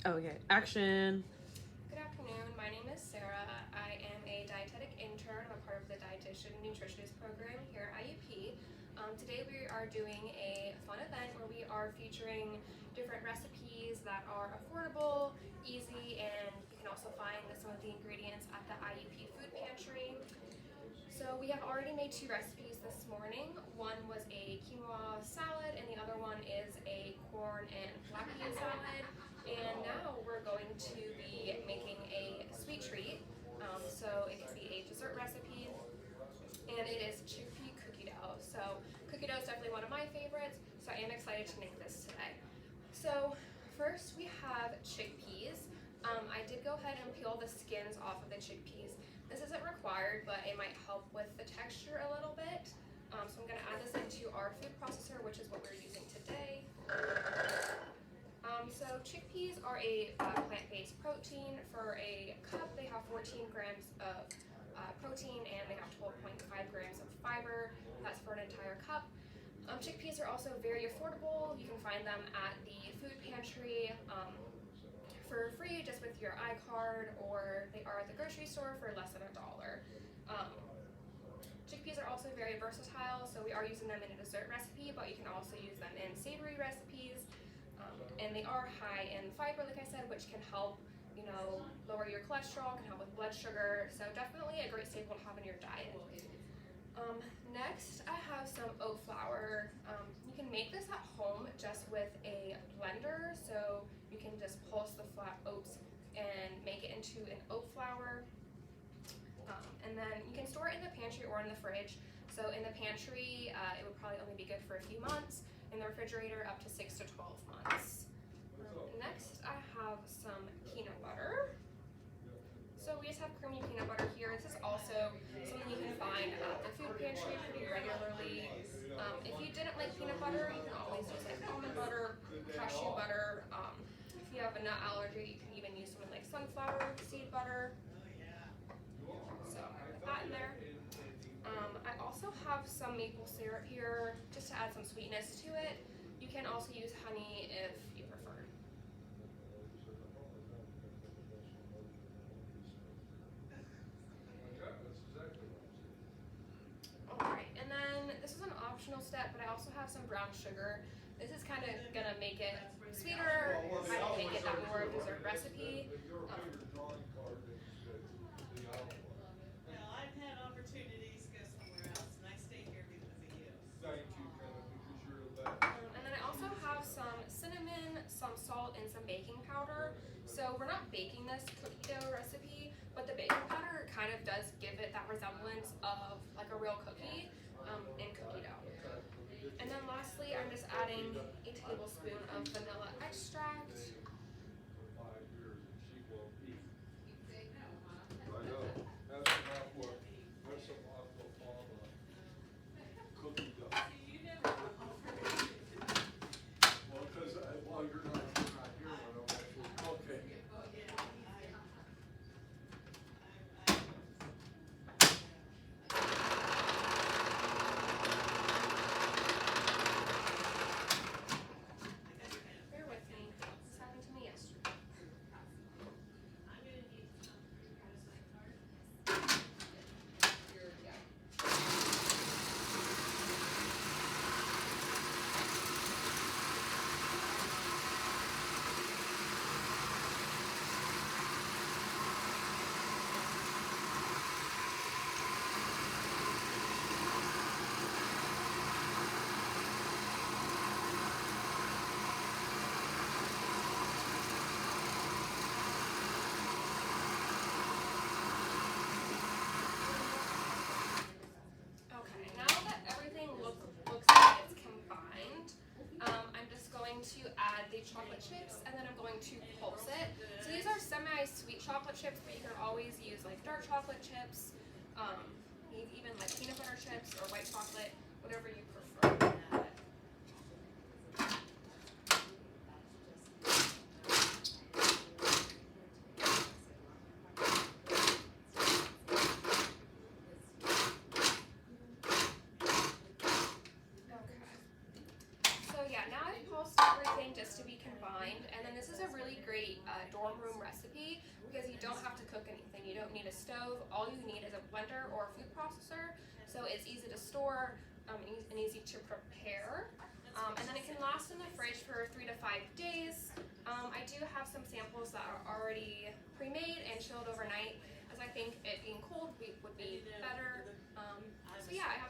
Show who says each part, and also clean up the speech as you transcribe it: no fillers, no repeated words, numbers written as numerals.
Speaker 1: Okay, action.
Speaker 2: Good afternoon. My name is Sarah. I am a dietetic intern. I'm a part of the dietitian nutritionist program here at IUP. Today we are doing a fun event where we are featuring different recipes that are affordable, easy, and you can also find some of the ingredients at the IUP food pantry. So we have already made two recipes this morning. One was a quinoa salad and the other one is a corn and black bean salad. And now we're going to be making a sweet treat. So it can be a dessert recipe, and it is chickpea cookie dough. So cookie dough is definitely one of my favorites, so I am excited to make this today. So first we have chickpeas. I did go ahead and peel the skins off of the chickpeas. This isn't required, but it might help with the texture a little bit. So I'm going to add this into our food processor, which is what we're using today. So chickpeas are a plant-based protein. For a cup, they have 14 grams of protein and they have 12.5 grams of fiber. That's for an entire cup. Chickpeas are also very affordable. You can find them at the food pantry for free, just with your iCard, or they are at the grocery store for less than $1. Chickpeas are also very versatile, so we are using them in a dessert recipe, but you can also use them in savory recipes. And they are high in fiber, like I said, which can help, lower your cholesterol, can help with blood sugar. So definitely a great staple to have in your diet. Next, I have some oat flour. You can make this at home just with a blender. So you can just pulse the flat oats and make it into an oat flour. And then you can store it in the pantry or in the fridge. So in the pantry, it would probably only be good for a few months. In the refrigerator, up to 6 to 12 months. Next, I have some peanut butter. So we just have creamy peanut butter here. This is also something you can find at the food pantry pretty regularly. If you didn't like peanut butter, you can always use like almond butter, cashew butter. If you have a nut allergy, you can even use something like sunflower seed butter. So put that in there. I also have some maple syrup here just to add some sweetness to it. You can also use honey if you prefer. Alright, and then this is an optional step, but I also have some brown sugar. This is kind of going to make it sweeter, kind of make it that more dessert recipe.
Speaker 3: I've had opportunities to go somewhere else, and I stay here because of you.
Speaker 4: Thank you, Kevin, because you're the best.
Speaker 2: And then I also have some cinnamon, some salt, and some baking powder. So we're not baking this cookie dough recipe, but the baking powder kind of does give it that resemblance of like a real cookie in cookie dough. And then lastly, I'm just adding a tablespoon of vanilla extract.
Speaker 4: For 5 years, and she will eat. I know. Have some aquafaba cookie dough.
Speaker 3: You never
Speaker 4: Well, because while you're not here when I'm actually cooking.
Speaker 2: Bear with me. This happened to me yesterday. Okay, now that everything looks like it's combined, I'm just going to add the chocolate chips and then I'm going to pulse it. So these are semi-sweet chocolate chips, but you can always use like dark chocolate chips, even like peanut butter chips or white chocolate, whatever you prefer. So yeah, now I've pulsed everything just to be combined, and then this is a really great dorm room recipe because you don't have to cook anything. You don't need a stove. All you need is a blender or a food processor. So it's easy to store and easy to prepare. And then it can last in the fridge for 3 to 5 days. I do have some samples that are already pre-made and chilled overnight, as I think it being cold would be better. So yeah, I